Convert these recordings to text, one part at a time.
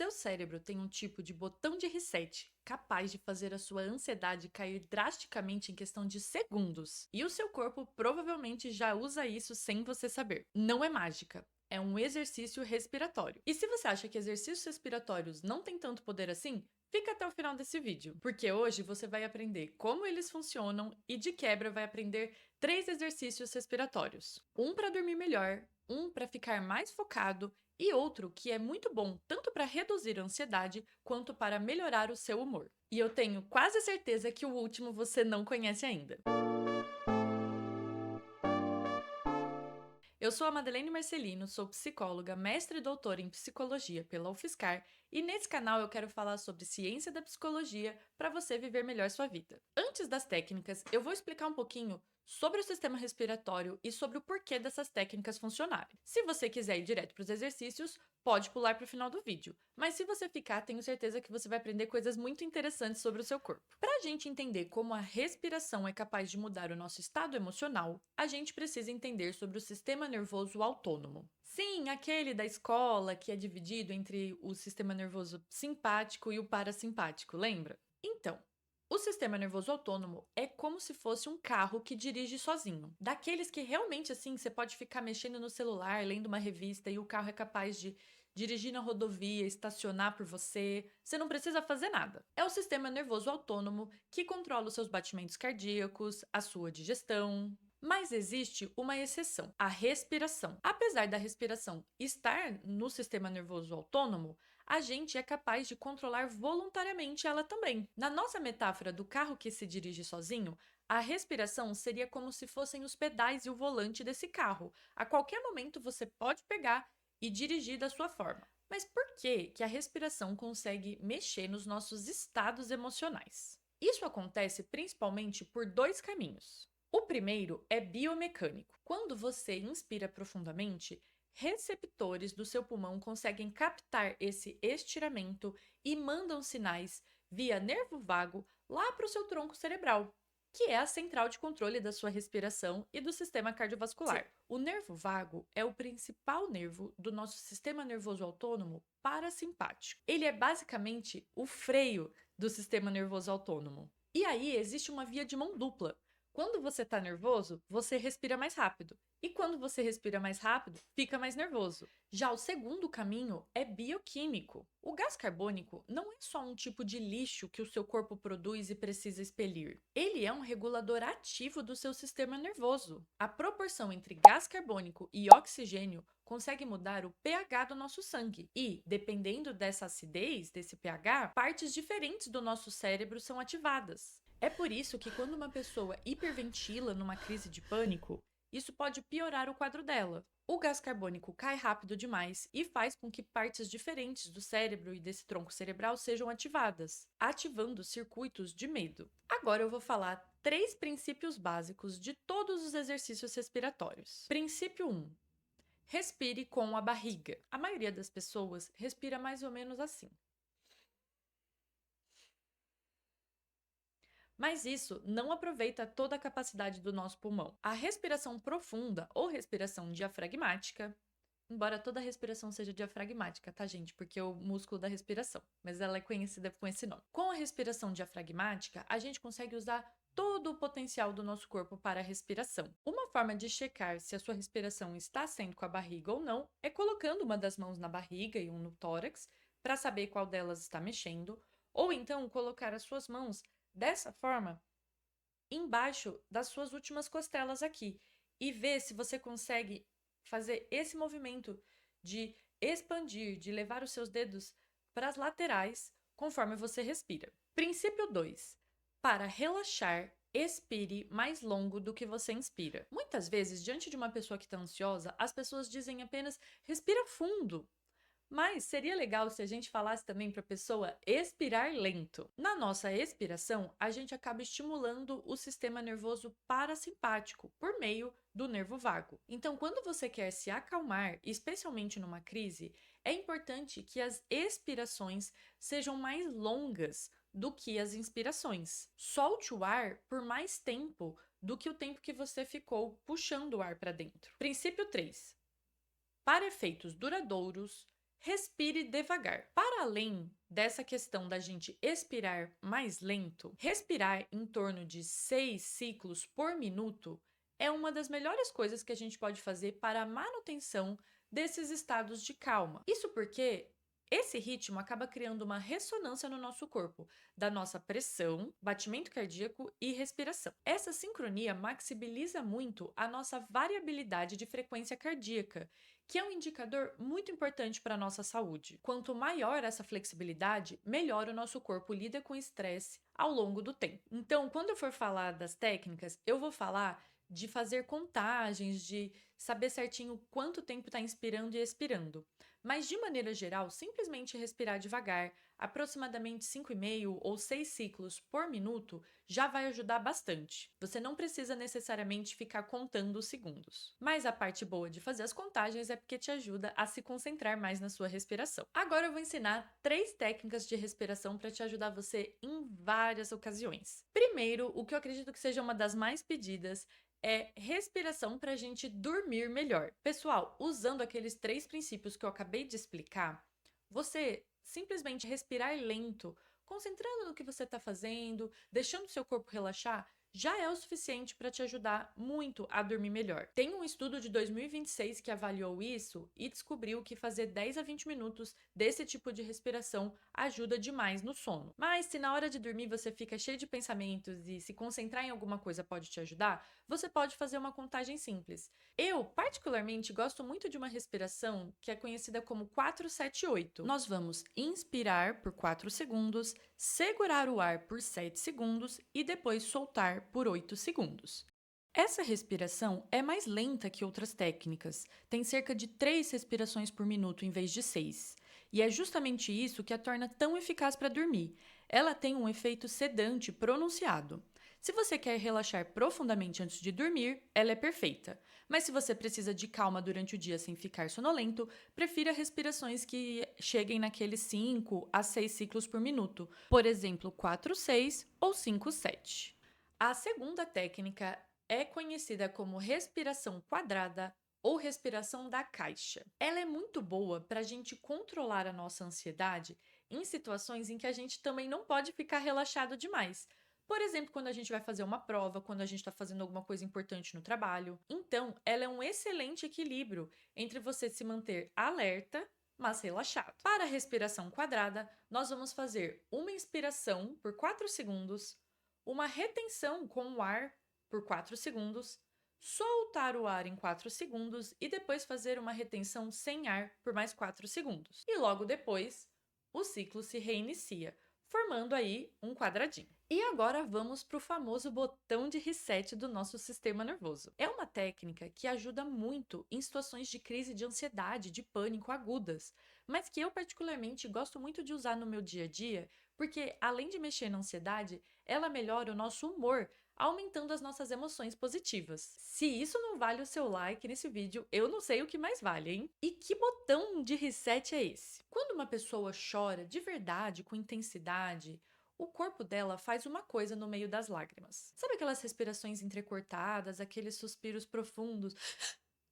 seu cérebro tem um tipo de botão de reset capaz de fazer a sua ansiedade cair drasticamente em questão de segundos. E o seu corpo provavelmente já usa isso sem você saber. Não é mágica. É um exercício respiratório. E se você acha que exercícios respiratórios não têm tanto poder assim, fica até o final desse vídeo, porque hoje você vai aprender como eles funcionam e de quebra vai aprender 3 exercícios respiratórios. Um para dormir melhor, um para ficar mais focado e outro que é muito bom tanto para reduzir a ansiedade quanto para melhorar o seu humor. E eu tenho quase certeza que o último você não conhece ainda. Eu sou a Madeleine Marcelino, sou psicóloga, mestre e doutora em psicologia pela UFSCar e nesse canal eu quero falar sobre ciência da psicologia para você viver melhor sua vida. Antes das técnicas, eu vou explicar um pouquinho sobre o sistema respiratório e sobre o porquê dessas técnicas funcionarem. Se você quiser ir direto para os exercícios, pode pular para o final do vídeo, mas se você ficar, tenho certeza que você vai aprender coisas muito interessantes sobre o seu corpo. Para a gente entender como a respiração é capaz de mudar o nosso estado emocional, a gente precisa entender sobre o sistema nervoso autônomo. Sim, aquele da escola que é dividido entre o sistema nervoso simpático e o parasimpático, lembra? Então, o sistema nervoso autônomo é como se fosse um carro que dirige sozinho. Daqueles que realmente assim você pode ficar mexendo no celular, lendo uma revista e o carro é capaz de dirigir na rodovia, estacionar por você, você não precisa fazer nada. É o sistema nervoso autônomo que controla os seus batimentos cardíacos, a sua digestão. Mas existe uma exceção, a respiração. Apesar da respiração estar no sistema nervoso autônomo, a gente é capaz de controlar voluntariamente ela também. Na nossa metáfora do carro que se dirige sozinho, a respiração seria como se fossem os pedais e o volante desse carro. A qualquer momento você pode pegar e dirigir da sua forma. Mas por que a respiração consegue mexer nos nossos estados emocionais? Isso acontece principalmente por 2 caminhos. O primeiro é biomecânico. Quando você inspira profundamente, receptores do seu pulmão conseguem captar esse estiramento e mandam sinais via nervo vago lá para o seu tronco cerebral, que é a central de controle da sua respiração e do sistema cardiovascular. Sim. O nervo vago é o principal nervo do nosso sistema nervoso autônomo parasimpático. Ele é basicamente o freio do sistema nervoso autônomo. E aí existe uma via de mão dupla. Quando você está nervoso, você respira mais rápido. E quando você respira mais rápido, fica mais nervoso. Já o segundo caminho é bioquímico. O gás carbônico não é só um tipo de lixo que o seu corpo produz e precisa expelir. Ele é um regulador ativo do seu sistema nervoso. A proporção entre gás carbônico e oxigênio consegue mudar o pH do nosso sangue. E, dependendo dessa acidez, desse pH, partes diferentes do nosso cérebro são ativadas. É por isso que quando uma pessoa hiperventila numa crise de pânico, isso pode piorar o quadro dela. O gás carbônico cai rápido demais e faz com que partes diferentes do cérebro e desse tronco cerebral sejam ativadas, ativando circuitos de medo. Agora eu vou falar 3 princípios básicos de todos os exercícios respiratórios. Princípio 1. Respire com a barriga. A maioria das pessoas respira mais ou menos assim. Mas isso não aproveita toda a capacidade do nosso pulmão. A respiração profunda ou respiração diafragmática, embora toda respiração seja diafragmática, tá, gente? Porque é o músculo da respiração, mas ela é conhecida com esse nome. Com a respiração diafragmática, a gente consegue usar todo o potencial do nosso corpo para a respiração. Uma forma de checar se a sua respiração está sendo com a barriga ou não é colocando uma das mãos na barriga e um no tórax para saber qual delas está mexendo, ou então colocar as suas mãos dessa forma embaixo das suas últimas costelas aqui e ver se você consegue fazer esse movimento de expandir, de levar os seus dedos para as laterais conforme você respira. Princípio 2. Para relaxar, expire mais longo do que você inspira. Muitas vezes, diante de uma pessoa que está ansiosa, as pessoas dizem apenas respira fundo. Mas seria legal se a gente falasse também para a pessoa expirar lento. Na nossa expiração, a gente acaba estimulando o sistema nervoso parasimpático por meio do nervo vago. Então, quando você quer se acalmar, especialmente numa crise, é importante que as expirações sejam mais longas do que as inspirações. Solte o ar por mais tempo do que o tempo que você ficou puxando o ar para dentro. Princípio 3. Para efeitos duradouros, respire devagar. Para além dessa questão da gente expirar mais lento, respirar em torno de 6 ciclos por minuto é uma das melhores coisas que a gente pode fazer para a manutenção desses estados de calma. Isso porque esse ritmo acaba criando uma ressonância no nosso corpo, da nossa pressão, batimento cardíaco e respiração. Essa sincronia maximiza muito a nossa variabilidade de frequência cardíaca, que é um indicador muito importante para a nossa saúde. Quanto maior essa flexibilidade, melhor o nosso corpo lida com o estresse ao longo do tempo. Então, quando eu for falar das técnicas, eu vou falar de fazer contagens, de saber certinho quanto tempo está inspirando e expirando. Mas, de maneira geral, simplesmente respirar devagar, aproximadamente 5,5 ou 6 ciclos por minuto, já vai ajudar bastante. Você não precisa necessariamente ficar contando os segundos. Mas a parte boa de fazer as contagens é porque te ajuda a se concentrar mais na sua respiração. Agora eu vou ensinar 3 técnicas de respiração para te ajudar você em várias ocasiões. Primeiro, o que eu acredito que seja uma das mais pedidas é respiração para a gente dormir melhor. Pessoal, usando aqueles 3 princípios que eu acabei de explicar, você simplesmente respirar lento, concentrando no que você está fazendo, deixando seu corpo relaxar, já é o suficiente para te ajudar muito a dormir melhor. Tem um estudo de 2026 que avaliou isso e descobriu que fazer 10 a 20 minutos desse tipo de respiração ajuda demais no sono. Mas se na hora de dormir você fica cheio de pensamentos e se concentrar em alguma coisa pode te ajudar, você pode fazer uma contagem simples. Eu, particularmente, gosto muito de uma respiração que é conhecida como 4-7-8. Nós vamos inspirar por 4 segundos, segurar o ar por 7 segundos e depois soltar por 8 segundos. Essa respiração é mais lenta que outras técnicas, tem cerca de 3 respirações por minuto em vez de 6. E é justamente isso que a torna tão eficaz para dormir. Ela tem um efeito sedante pronunciado. Se você quer relaxar profundamente antes de dormir, ela é perfeita. Mas se você precisa de calma durante o dia sem ficar sonolento, prefira respirações que cheguem naqueles 5 a 6 ciclos por minuto. Por exemplo, 4-6 ou 5-7. A segunda técnica é conhecida como respiração quadrada ou respiração da caixa. Ela é muito boa para a gente controlar a nossa ansiedade em situações em que a gente também não pode ficar relaxado demais. Por exemplo, quando a gente vai fazer uma prova, quando a gente está fazendo alguma coisa importante no trabalho. Então, ela é um excelente equilíbrio entre você se manter alerta, mas relaxado. Para a respiração quadrada, nós vamos fazer uma inspiração por 4 segundos, uma retenção com o ar por 4 segundos, soltar o ar em 4 segundos e depois fazer uma retenção sem ar por mais 4 segundos. E logo depois, o ciclo se reinicia, formando aí um quadradinho. E agora vamos para o famoso botão de reset do nosso sistema nervoso. É uma técnica que ajuda muito em situações de crise de ansiedade, de pânico agudas, mas que eu particularmente gosto muito de usar no meu dia a dia, porque além de mexer na ansiedade, ela melhora o nosso humor, aumentando as nossas emoções positivas. Se isso não vale o seu like nesse vídeo, eu não sei o que mais vale, hein? E que botão de reset é esse? Quando uma pessoa chora de verdade, com intensidade, o corpo dela faz uma coisa no meio das lágrimas. Sabe aquelas respirações entrecortadas, aqueles suspiros profundos?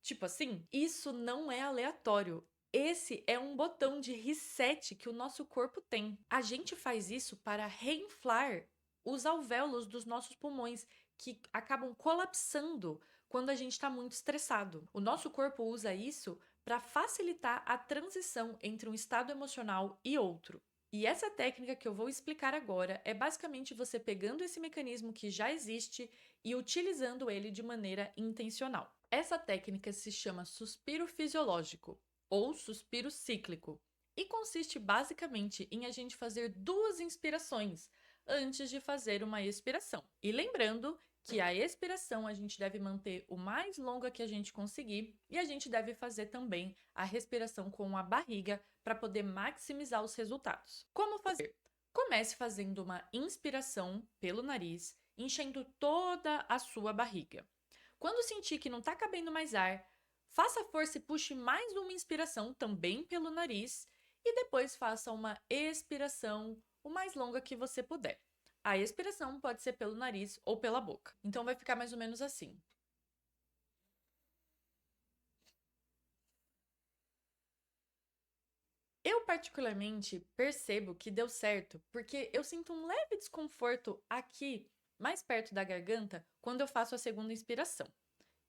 Tipo assim? Isso não é aleatório. Esse é um botão de reset que o nosso corpo tem. A gente faz isso para reinflar os alvéolos dos nossos pulmões, que acabam colapsando quando a gente está muito estressado. O nosso corpo usa isso para facilitar a transição entre um estado emocional e outro. E essa técnica que eu vou explicar agora é basicamente você pegando esse mecanismo que já existe e utilizando ele de maneira intencional. Essa técnica se chama suspiro fisiológico ou suspiro cíclico e consiste basicamente em a gente fazer 2 inspirações antes de fazer uma expiração. E lembrando que a expiração a gente deve manter o mais longa que a gente conseguir e a gente deve fazer também a respiração com a barriga para poder maximizar os resultados. Como fazer? Comece fazendo uma inspiração pelo nariz, enchendo toda a sua barriga. Quando sentir que não está cabendo mais ar, faça força e puxe mais uma inspiração também pelo nariz e depois faça uma expiração o mais longa que você puder. A expiração pode ser pelo nariz ou pela boca. Então vai ficar mais ou menos assim. particularmente percebo que deu certo, porque eu sinto um leve desconforto aqui, mais perto da garganta, quando eu faço a segunda inspiração.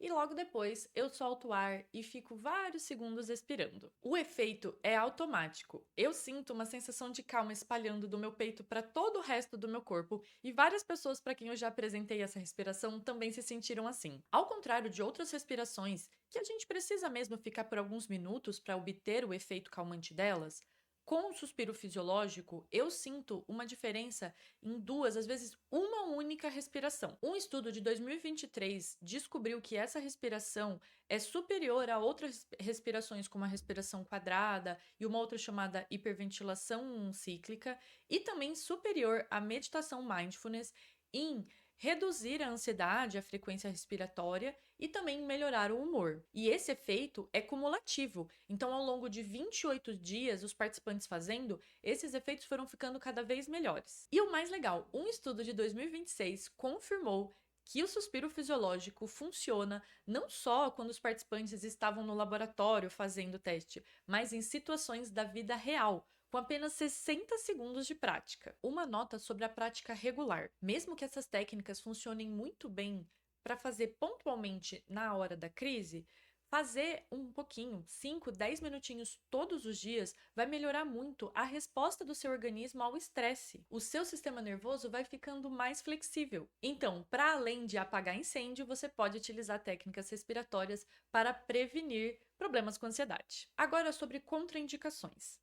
E logo depois eu solto o ar e fico vários segundos expirando. O efeito é automático. Eu sinto uma sensação de calma espalhando do meu peito para todo o resto do meu corpo e várias pessoas para quem eu já apresentei essa respiração também se sentiram assim. Ao contrário de outras respirações, que a gente precisa mesmo ficar por alguns minutos para obter o efeito calmante delas, com o suspiro fisiológico, eu sinto uma diferença em duas, às vezes uma única respiração. Um estudo de 2023 descobriu que essa respiração é superior a outras respirações, como a respiração quadrada e uma outra chamada hiperventilação cíclica, e também superior à meditação mindfulness em reduzir a ansiedade, a frequência respiratória e também melhorar o humor. E esse efeito é cumulativo. Então, ao longo de 28 dias, os participantes fazendo, esses efeitos foram ficando cada vez melhores. E o mais legal, um estudo de 2026 confirmou que o suspiro fisiológico funciona não só quando os participantes estavam no laboratório fazendo o teste, mas em situações da vida real, com apenas 60 segundos de prática. Uma nota sobre a prática regular. Mesmo que essas técnicas funcionem muito bem para fazer pontualmente na hora da crise, fazer um pouquinho, 5, 10 minutinhos todos os dias, vai melhorar muito a resposta do seu organismo ao estresse. O seu sistema nervoso vai ficando mais flexível. Então, para além de apagar incêndio, você pode utilizar técnicas respiratórias para prevenir problemas com ansiedade. Agora, sobre contraindicações.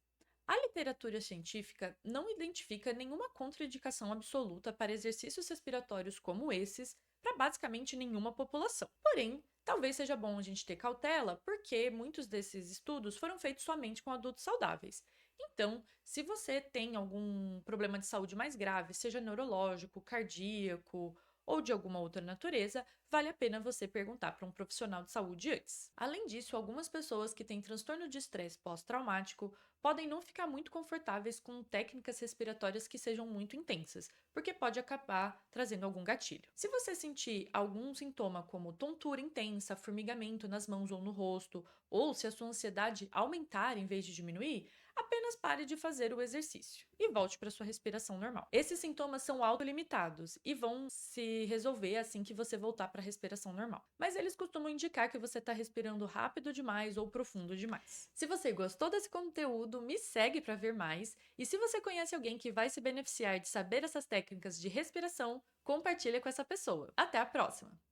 A literatura científica não identifica nenhuma contraindicação absoluta para exercícios respiratórios como esses para basicamente nenhuma população. Porém, talvez seja bom a gente ter cautela, porque muitos desses estudos foram feitos somente com adultos saudáveis. Então, se você tem algum problema de saúde mais grave, seja neurológico, cardíaco ou de alguma outra natureza, vale a pena você perguntar para um profissional de saúde antes. Além disso, algumas pessoas que têm transtorno de estresse pós-traumático podem não ficar muito confortáveis com técnicas respiratórias que sejam muito intensas, porque pode acabar trazendo algum gatilho. Se você sentir algum sintoma como tontura intensa, formigamento nas mãos ou no rosto, ou se a sua ansiedade aumentar em vez de diminuir, apenas pare de fazer o exercício e volte para sua respiração normal. Esses sintomas são autolimitados e vão se resolver assim que você voltar para a respiração normal. Mas eles costumam indicar que você está respirando rápido demais ou profundo demais. Se você gostou desse conteúdo, me segue para ver mais. E se você conhece alguém que vai se beneficiar de saber essas técnicas de respiração, compartilha com essa pessoa. Até a próxima!